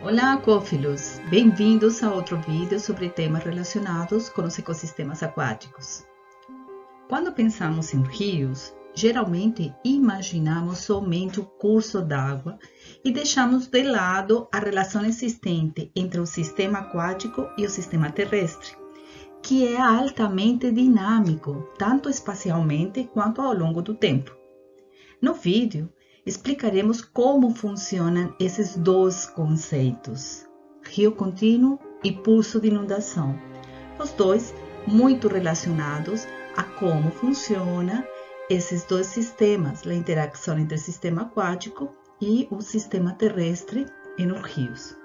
Olá, aquáfilos! Bem-vindos a outro vídeo sobre temas relacionados com os ecossistemas aquáticos. Quando pensamos em rios, geralmente imaginamos somente o curso d'água e deixamos de lado a relação existente entre o sistema aquático e o sistema terrestre, que é altamente dinâmico, tanto espacialmente quanto ao longo do tempo. No vídeo, explicaremos como funcionam esses dois conceitos, rio contínuo e pulso de inundação, os dois muito relacionados a como funcionam esses dois sistemas, a interação entre o sistema aquático e o sistema terrestre nos rios.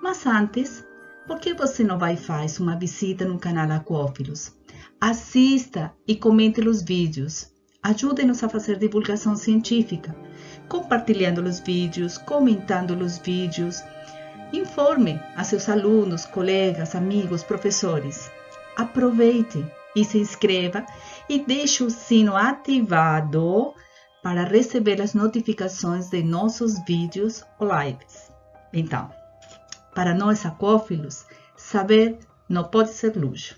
Mas antes, por que você não vai fazer uma visita no canal Aquáfilos? Assista e comente os vídeos. Ajude-nos a fazer divulgação científica, compartilhando os vídeos, comentando os vídeos. Informe a seus alunos, colegas, amigos, professores. Aproveite e se inscreva e deixe o sino ativado para receber as notificações de nossos vídeos ou lives. Então, para nós aquáfilos, saber não pode ser luxo.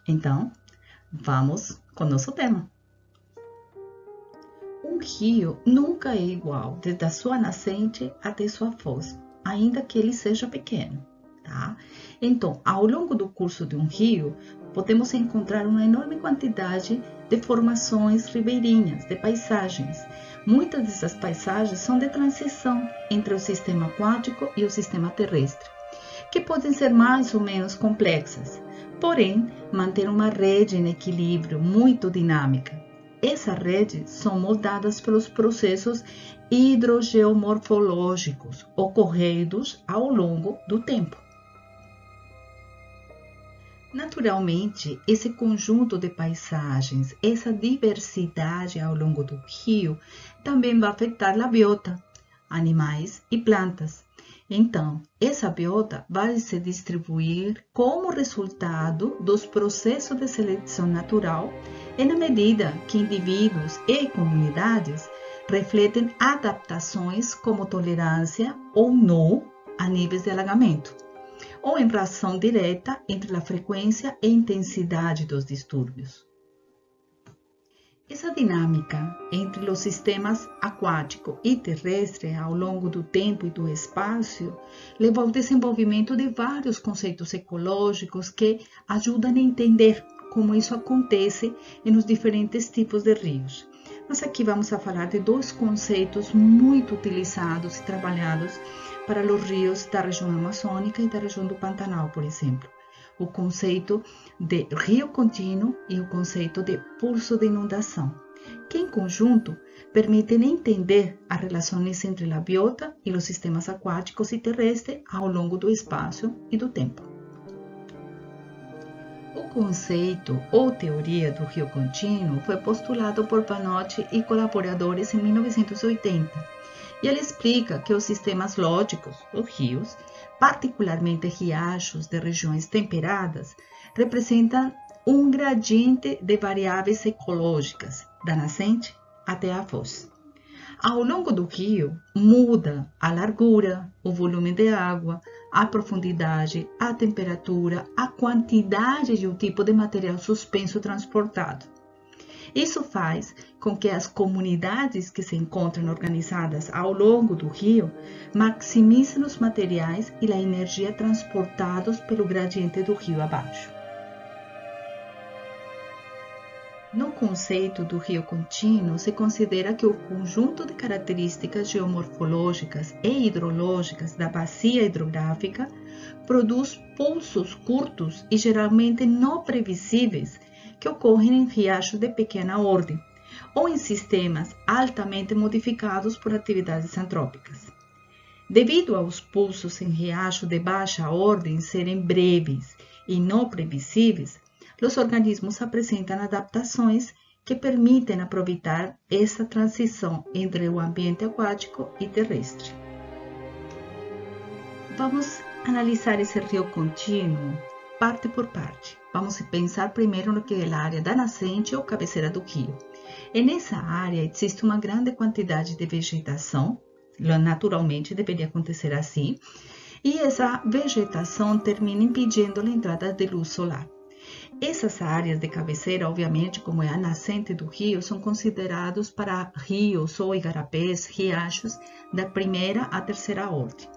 Então, vamos com o nosso tema. Um rio nunca é igual desde a sua nascente até sua foz, ainda que ele seja pequeno, tá? Então, ao longo do curso de um rio, podemos encontrar uma enorme quantidade de formações ribeirinhas, de paisagens. Muitas dessas paisagens são de transição entre o sistema aquático e o sistema terrestre, que podem ser mais ou menos complexas, porém, manter uma rede em equilíbrio muito dinâmica. Essas redes são moldadas pelos processos hidrogeomorfológicos ocorridos ao longo do tempo. Naturalmente, esse conjunto de paisagens, essa diversidade ao longo do rio, também vai afetar a biota, animais e plantas. Então, essa biota vai se distribuir como resultado dos processos de seleção natural e na medida que indivíduos e comunidades refletem adaptações como tolerância ou não a níveis de alagamento, ou em relação direta entre a frequência e intensidade dos distúrbios. Essa dinâmica entre os sistemas aquático e terrestre ao longo do tempo e do espaço levou ao desenvolvimento de vários conceitos ecológicos que ajudam a entender como isso acontece nos diferentes tipos de rios. Mas aqui vamos a falar de dois conceitos muito utilizados e trabalhados para os rios da região amazônica e da região do Pantanal, por exemplo. O conceito de rio contínuo e o conceito de pulso de inundação, que em conjunto permitem entender as relações entre a biota e os sistemas aquáticos e terrestres ao longo do espaço e do tempo. O conceito ou teoria do rio contínuo foi postulado por Panotti e colaboradores em 1980, e ele explica que os sistemas lógicos, os rios, particularmente riachos de regiões temperadas, representam um gradiente de variáveis ecológicas, da nascente até a foz. Ao longo do rio, muda a largura, o volume de água, a profundidade, a temperatura, a quantidade e o tipo de material suspenso transportado. Isso faz com que as comunidades que se encontram organizadas ao longo do rio maximizem os materiais e a energia transportados pelo gradiente do rio abaixo. No conceito do rio contínuo, se considera que o conjunto de características geomorfológicas e hidrológicas da bacia hidrográfica produz pulsos curtos e geralmente não previsíveis que ocorrem em riachos de pequena ordem ou em sistemas altamente modificados por atividades antrópicas. Devido aos pulsos em riachos de baixa ordem serem breves e não previsíveis, os organismos apresentam adaptações que permitem aproveitar essa transição entre o ambiente aquático e terrestre. Vamos analisar esse rio contínuo parte por parte. Vamos pensar primeiro no que é a área da nascente ou cabeceira do rio. E nessa área existe uma grande quantidade de vegetação, naturalmente deveria acontecer assim, e essa vegetação termina impedindo a entrada de luz solar. Essas áreas de cabeceira, obviamente, como é a nascente do rio, são considerados para rios ou igarapés, riachos, da primeira à terceira ordem.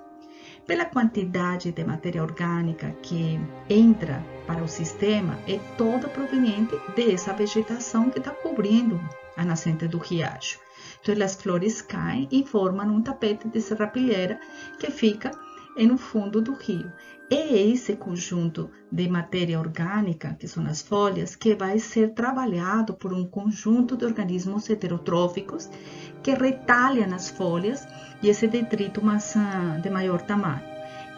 Pela quantidade de matéria orgânica que entra para o sistema, é toda proveniente dessa vegetação que está cobrindo a nascente do riacho. Então, as flores caem e formam um tapete de serrapilheira que fica no fundo do rio. É esse conjunto de matéria orgânica, que são as folhas, que vai ser trabalhado por um conjunto de organismos heterotróficos que retalham as folhas e esse detrito de maior tamanho.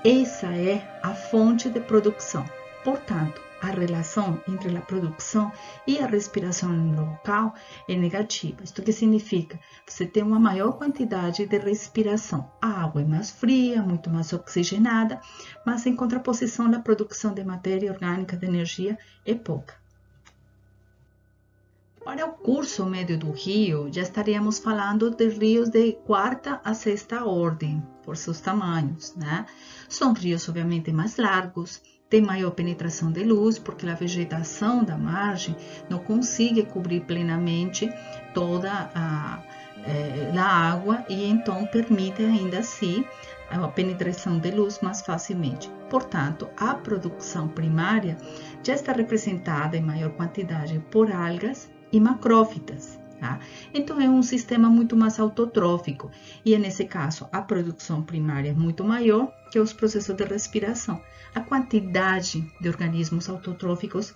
Essa é a fonte de produção. Portanto, a relação entre a produção e a respiração local é negativa. Isto que significa? Você tem uma maior quantidade de respiração. A água é mais fria, muito mais oxigenada, mas em contraposição, a produção de matéria orgânica de energia é pouca. Para o curso médio do rio, já estaríamos falando de rios de quarta a sexta ordem, por seus tamanhos, né? São rios, obviamente, mais largos, tem maior penetração de luz, porque a vegetação da margem não consegue cobrir plenamente toda a água e então permite ainda assim a penetração de luz mais facilmente. Portanto, a produção primária já está representada em maior quantidade por algas e macrófitas. Tá? Então, é um sistema muito mais autotrófico e, nesse caso, a produção primária é muito maior que os processos de respiração. A quantidade de organismos autotróficos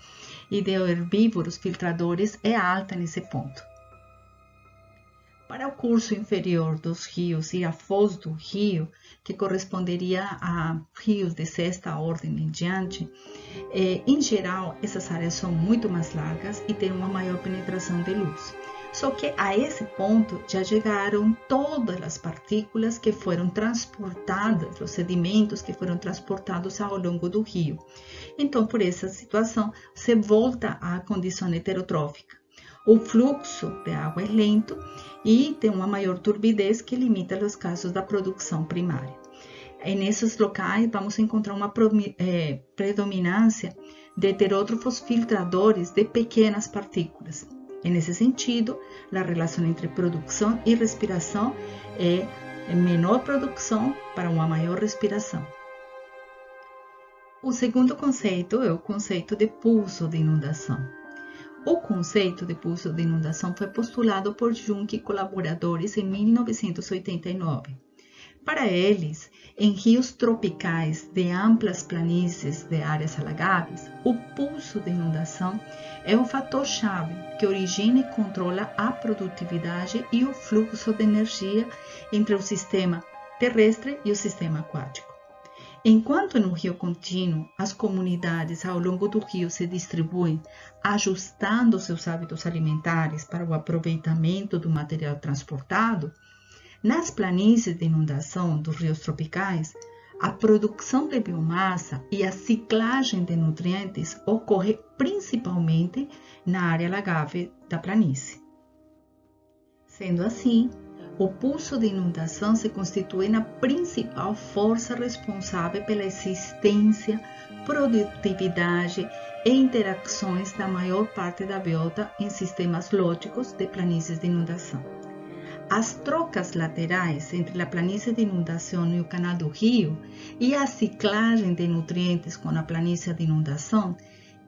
e de herbívoros filtradores é alta nesse ponto. Para o curso inferior dos rios e a foz do rio, que corresponderia a rios de sexta ordem em diante, em geral, essas áreas são muito mais largas e têm uma maior penetração de luz. Só que a esse ponto já chegaram todas as partículas que foram transportadas, os sedimentos que foram transportados ao longo do rio. Então, por essa situação, se volta à condição heterotrófica. O fluxo de água é lento e tem uma maior turbidez que limita os casos da produção primária. E nesses locais, vamos encontrar uma predominância de heterótrofos filtradores de pequenas partículas. Nesse sentido, a relação entre produção e respiração é menor produção para uma maior respiração. O segundo conceito é o conceito de pulso de inundação. O conceito de pulso de inundação foi postulado por Jung e colaboradores em 1989. Para eles, em rios tropicais de amplas planícies de áreas alagáveis, o pulso de inundação é um fator-chave que origina e controla a produtividade e o fluxo de energia entre o sistema terrestre e o sistema aquático. Enquanto no rio contínuo, as comunidades ao longo do rio se distribuem, ajustando seus hábitos alimentares para o aproveitamento do material transportado, nas planícies de inundação dos rios tropicais, a produção de biomassa e a ciclagem de nutrientes ocorre principalmente na área alagável da planície. Sendo assim, o pulso de inundação se constitui na principal força responsável pela existência, produtividade e interações da maior parte da biota em sistemas lógicos de planícies de inundação. As trocas laterais entre a planície de inundação e o canal do rio e a ciclagem de nutrientes com a planície de inundação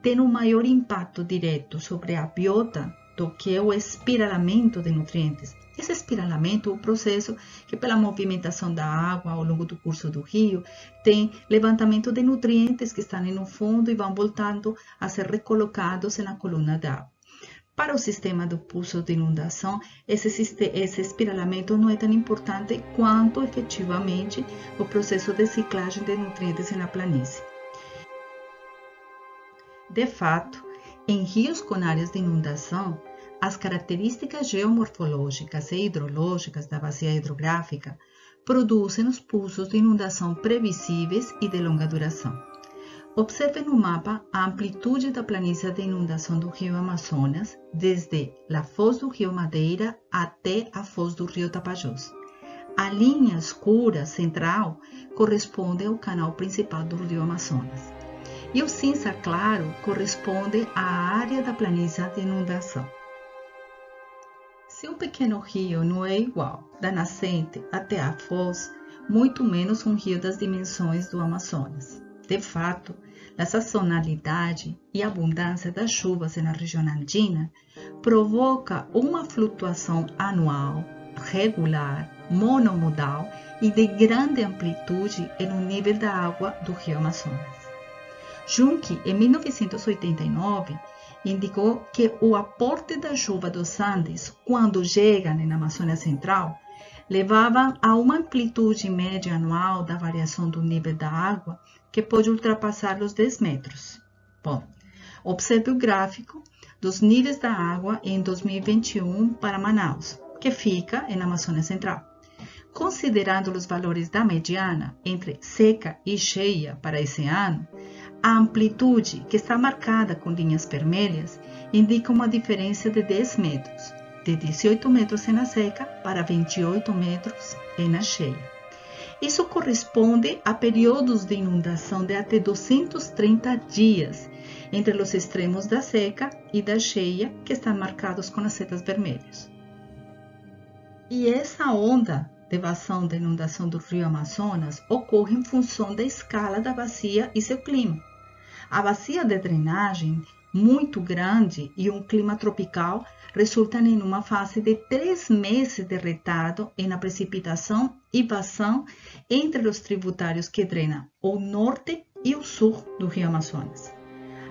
têm um maior impacto direto sobre a biota do que o espiralamento de nutrientes. Esse espiralamento é o processo que, pela movimentação da água ao longo do curso do rio, tem levantamento de nutrientes que estão no fundo e vão voltando a ser recolocados na coluna d'água. Para o sistema do pulso de inundação, esse espiralamento não é tão importante quanto efetivamente o processo de ciclagem de nutrientes na planície. De fato, em rios com áreas de inundação, as características geomorfológicas e hidrológicas da bacia hidrográfica produzem os pulsos de inundação previsíveis e de longa duração. Observe no mapa a amplitude da planície de inundação do rio Amazonas, desde a foz do rio Madeira até a foz do rio Tapajós. A linha escura central corresponde ao canal principal do rio Amazonas. E o cinza claro corresponde à área da planície de inundação. Se um pequeno rio não é igual da nascente até a foz, muito menos um rio das dimensões do Amazonas. De fato, a sazonalidade e abundância das chuvas na região andina provoca uma flutuação anual, regular, monomodal e de grande amplitude no nível da água do rio Amazonas. Junque, em 1989, indicou que o aporte da chuva dos Andes, quando chega na Amazônia Central, levava a uma amplitude média anual da variação do nível da água que pode ultrapassar os 10 metros. Bom, observe o gráfico dos níveis da água em 2021 para Manaus, que fica na Amazônia Central. Considerando os valores da mediana entre seca e cheia para esse ano, a amplitude, que está marcada com linhas vermelhas, indica uma diferença de 10 metros, de 18 metros na seca para 28 metros na cheia. Isso corresponde a períodos de inundação de até 230 dias entre os extremos da seca e da cheia, que estão marcados com as setas vermelhas. E essa onda de vazão da inundação do rio Amazonas ocorre em função da escala da bacia e seu clima. A bacia de drenagem muito grande e um clima tropical resultam em uma fase de 3 meses de retardo na precipitação e vazão entre os tributários que drenam o norte e o sul do rio Amazonas.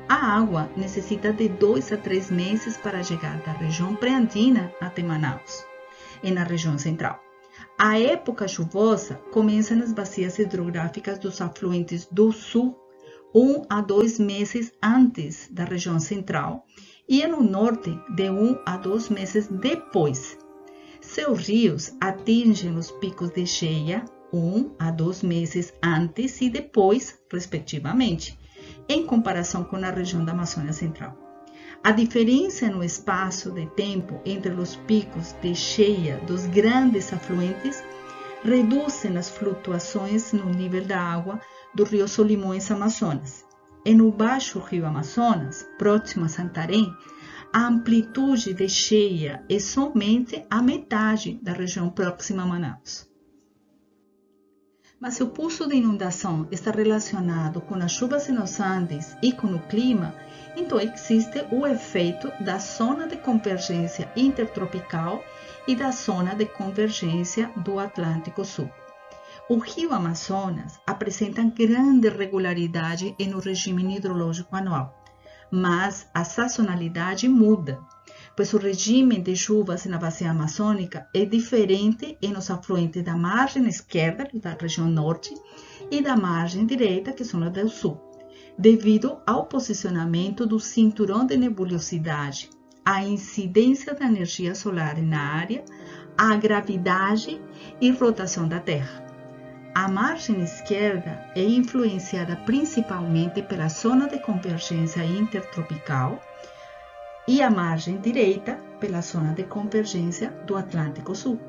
A água necessita de 2 a 3 meses para chegar da região pré-andina até Manaus, na região central. A época chuvosa começa nas bacias hidrográficas dos afluentes do sul, 1 a 2 meses antes da região central, e no norte, de 1 a 2 meses depois. Seus rios atingem os picos de cheia 1 a 2 meses antes e depois, respectivamente, em comparação com a região da Amazônia Central. A diferença no espaço de tempo entre os picos de cheia dos grandes afluentes reduzem as flutuações no nível da água do rio Solimões Amazonas. E no baixo rio Amazonas, próximo a Santarém, a amplitude de cheia é somente a metade da região próxima a Manaus. Mas se o pulso de inundação está relacionado com as chuvas nos Andes e com o clima, então existe o efeito da zona de convergência intertropical e da zona de convergência do Atlântico Sul. O rio Amazonas apresenta grande regularidade no regime hidrológico anual, mas a sazonalidade muda, pois o regime de chuvas na bacia amazônica é diferente nos afluentes da margem esquerda, da região norte, e da margem direita, que são as do sul, devido ao posicionamento do cinturão de nebulosidade, à incidência da energia solar na área, à gravidade e rotação da Terra. A margem esquerda é influenciada principalmente pela zona de convergência intertropical e a margem direita pela zona de convergência do Atlântico Sul.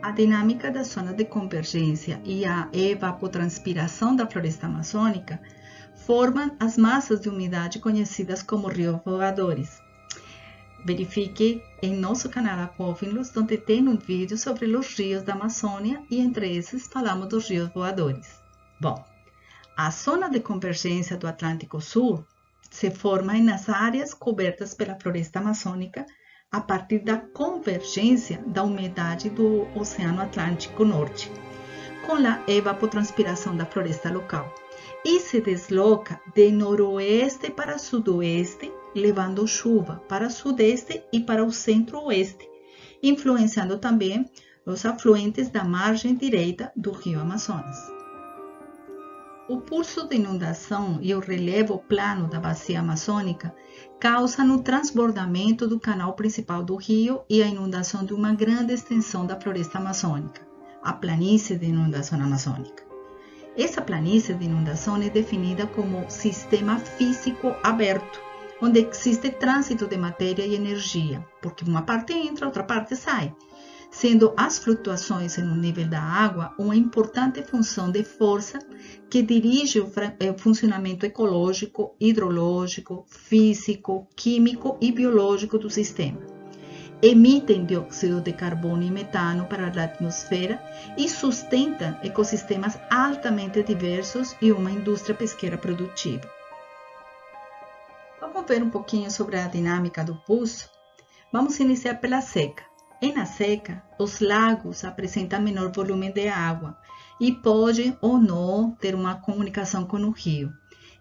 A dinâmica da zona de convergência e a evapotranspiração da floresta amazônica formam as massas de umidade conhecidas como rios voadores. Verifique em nosso canal Aquófilos, onde tem um vídeo sobre os rios da Amazônia e entre esses falamos dos rios voadores. Bom, a zona de convergência do Atlântico Sul se forma nas áreas cobertas pela floresta amazônica a partir da convergência da umidade do Oceano Atlântico Norte, com a evapotranspiração da floresta local, e se desloca de noroeste para sudoeste, levando chuva para o sudeste e para o centro-oeste, influenciando também os afluentes da margem direita do rio Amazonas. O pulso de inundação e o relevo plano da bacia amazônica causam o transbordamento do canal principal do rio e a inundação de uma grande extensão da floresta amazônica, a planície de inundação amazônica. Essa planície de inundação é definida como sistema físico aberto, onde existe trânsito de matéria e energia, porque uma parte entra, outra parte sai, sendo as flutuações no nível da água uma importante função de força que dirige o funcionamento ecológico, hidrológico, físico, químico e biológico do sistema. Emitem dióxido de carbono e metano para a atmosfera e sustentam ecossistemas altamente diversos e uma indústria pesqueira produtiva. Vamos ver um pouquinho sobre a dinâmica do pulso? Vamos iniciar pela seca. Na seca, os lagos apresentam menor volume de água e pode ou não ter uma comunicação com o rio.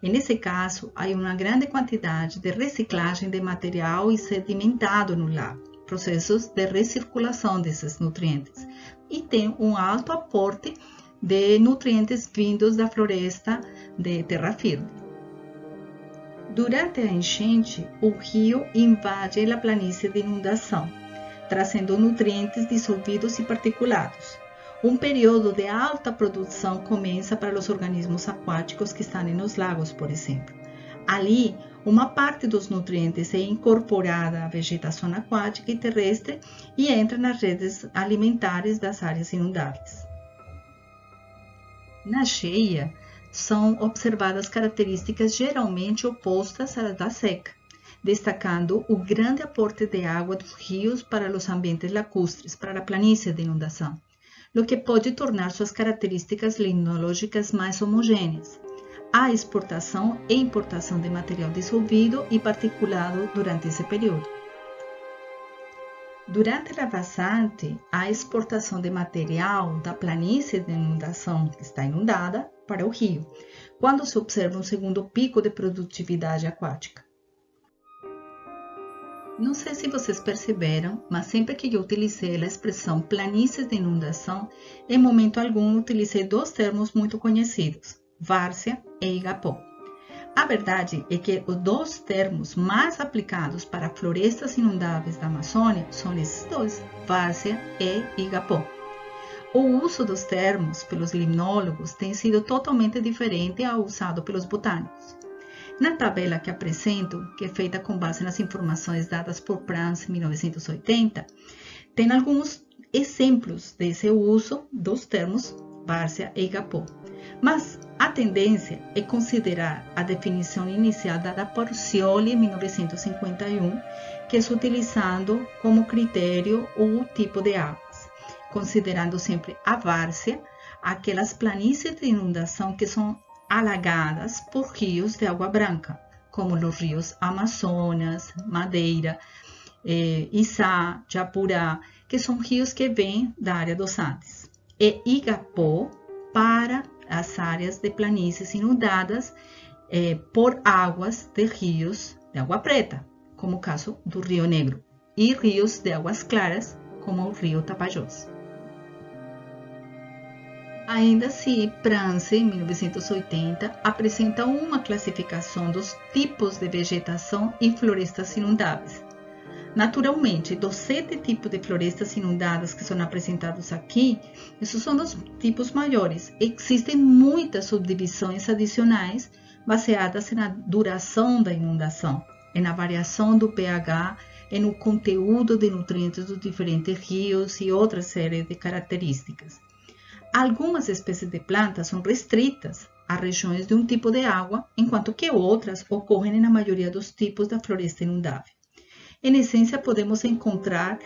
E nesse caso, há uma grande quantidade de reciclagem de material sedimentado no lago, processos de recirculação desses nutrientes, e tem um alto aporte de nutrientes vindos da floresta de terra firme. Durante a enchente, o rio invade a planície de inundação, trazendo nutrientes dissolvidos e particulados. Um período de alta produção começa para os organismos aquáticos que estão nos lagos, por exemplo. Ali, uma parte dos nutrientes é incorporada à vegetação aquática e terrestre e entra nas redes alimentares das áreas inundáveis. Na cheia, são observadas características geralmente opostas às da seca, destacando o grande aporte de água dos rios para os ambientes lacustres, para a planície de inundação, o que pode tornar suas características limnológicas mais homogêneas. Há exportação e importação de material dissolvido e particulado durante esse período. Durante a vazante, há exportação de material da planície de inundação que está inundada para o rio, quando se observa um segundo pico de produtividade aquática. Não sei se vocês perceberam, mas sempre que eu utilizei a expressão planícies de inundação, em momento algum utilizei dois termos muito conhecidos, várzea e igapó. A verdade é que os dois termos mais aplicados para florestas inundáveis da Amazônia são esses dois, várzea e igapó. O uso dos termos pelos limnólogos tem sido totalmente diferente ao usado pelos botânicos. Na tabela que apresento, que é feita com base nas informações dadas por Prance em 1980, tem alguns exemplos desse uso dos termos várzea e igapó. Mas a tendência é considerar a definição inicial dada por Scioli em 1951, que é utilizando como critério o tipo de águas, considerando sempre a várzea, aquelas planícies de inundação que são alagadas por rios de água branca, como os rios Amazonas, Madeira, Içá, Japurá, que são rios que vêm da área dos Andes. E igapó para as áreas de planícies inundadas por águas de rios de água preta, como o caso do Rio Negro, e rios de águas claras, como o Rio Tapajós. Ainda assim, Prance, em 1980, apresenta uma classificação dos tipos de vegetação e florestas inundáveis. Naturalmente, dos 7 tipos de florestas inundadas que são apresentados aqui, esses são os tipos maiores. Existem muitas subdivisões adicionais baseadas na duração da inundação, na variação do pH, no conteúdo de nutrientes dos diferentes rios e outra série de características. Algumas espécies de plantas são restritas a regiões de um tipo de água, enquanto que outras ocorrem na maioria dos tipos da floresta inundável. Em essência, podemos encontrar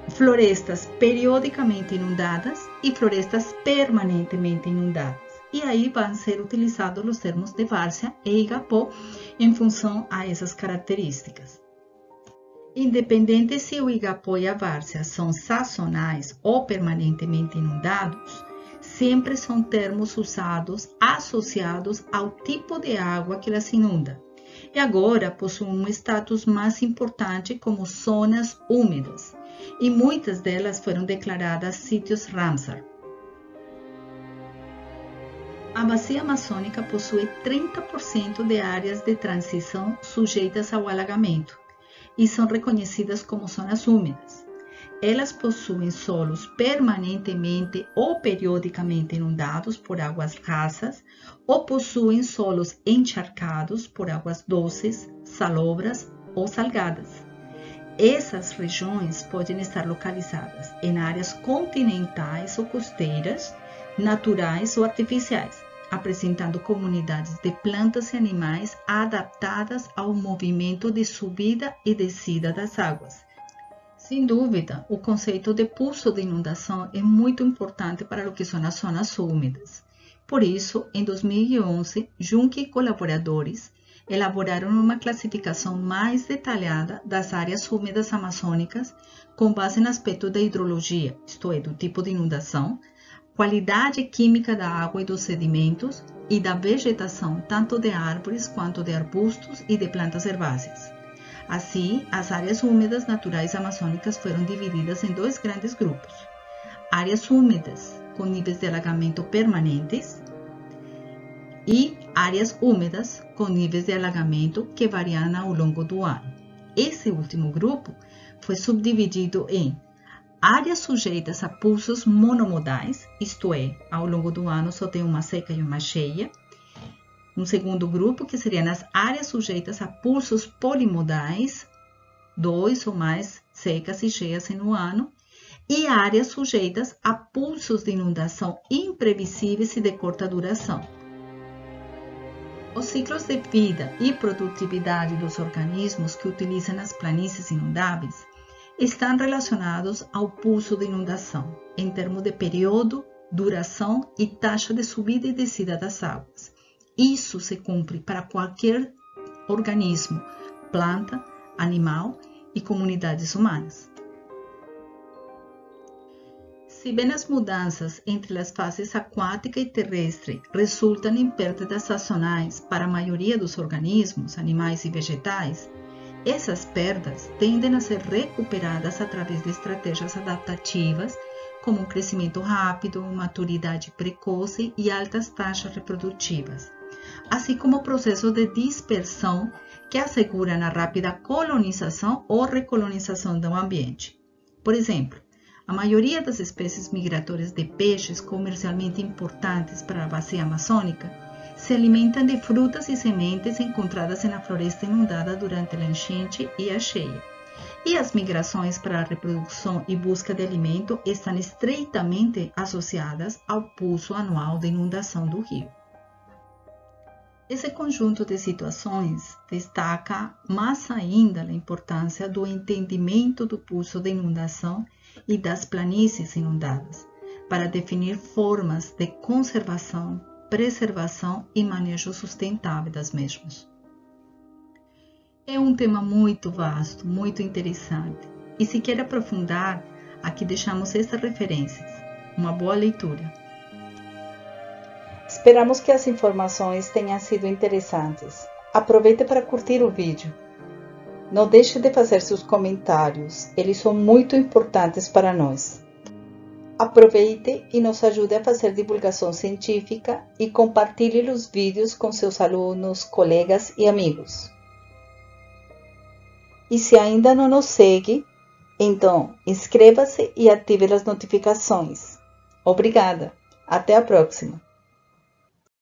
florestas periodicamente inundadas e florestas permanentemente inundadas. E aí vão ser utilizados os termos de várzea e igapó em função a essas características. Independente se o igapó e a várzea são sazonais ou permanentemente inundados, sempre são termos usados associados ao tipo de água que elas inundam. E agora possuem um status mais importante como zonas úmidas, e muitas delas foram declaradas sítios Ramsar. A bacia amazônica possui 30% de áreas de transição sujeitas ao alagamento e são reconhecidas como zonas úmidas. Elas possuem solos permanentemente ou periodicamente inundados por águas rasas ou possuem solos encharcados por águas doces, salobras ou salgadas. Essas regiões podem estar localizadas em áreas continentais ou costeiras, naturais ou artificiais, apresentando comunidades de plantas e animais adaptadas ao movimento de subida e descida das águas. Sem dúvida, o conceito de pulso de inundação é muito importante para o que são as zonas úmidas. Por isso, em 2011, Junque e colaboradores elaboraram uma classificação mais detalhada das áreas úmidas amazônicas com base no aspecto da hidrologia, isto é, do tipo de inundação, qualidade química da água e dos sedimentos e da vegetação tanto de árvores quanto de arbustos e de plantas herbáceas. Assim, as áreas úmidas naturais amazônicas foram divididas em dois grandes grupos: áreas úmidas com níveis de alagamento permanentes e áreas úmidas com níveis de alagamento que variam ao longo do ano. Esse último grupo foi subdividido em áreas sujeitas a pulsos monomodais, isto é, ao longo do ano só tem uma seca e uma cheia. Um segundo grupo, que seriam as áreas sujeitas a pulsos polimodais, 2 ou mais secas e cheias em um ano, e áreas sujeitas a pulsos de inundação imprevisíveis e de curta duração. Os ciclos de vida e produtividade dos organismos que utilizam as planícies inundáveis estão relacionados ao pulso de inundação, em termos de período, duração e taxa de subida e descida das águas. Isso se cumpre para qualquer organismo, planta, animal e comunidades humanas. Se bem as mudanças entre as fases aquática e terrestre resultam em perdas sazonais para a maioria dos organismos, animais e vegetais, essas perdas tendem a ser recuperadas através de estratégias adaptativas, como um crescimento rápido, maturidade precoce e altas taxas reprodutivas, assim como o processo de dispersão que asseguram a rápida colonização ou recolonização do ambiente. Por exemplo, a maioria das espécies migratórias de peixes comercialmente importantes para a bacia amazônica se alimentam de frutas e sementes encontradas na floresta inundada durante a enchente e a cheia. E as migrações para a reprodução e busca de alimento estão estreitamente associadas ao pulso anual de inundação do rio. Esse conjunto de situações destaca mais ainda a importância do entendimento do pulso de inundação e das planícies inundadas, para definir formas de conservação, preservação e manejo sustentável das mesmas. É um tema muito vasto, muito interessante, e se quer aprofundar, aqui deixamos estas referências. Uma boa leitura. Esperamos que as informações tenham sido interessantes. Aproveite para curtir o vídeo. Não deixe de fazer seus comentários, eles são muito importantes para nós. Aproveite e nos ajude a fazer divulgação científica e compartilhe os vídeos com seus alunos, colegas e amigos. E se ainda não nos segue, então inscreva-se e ative as notificações. Obrigada! Até a próxima!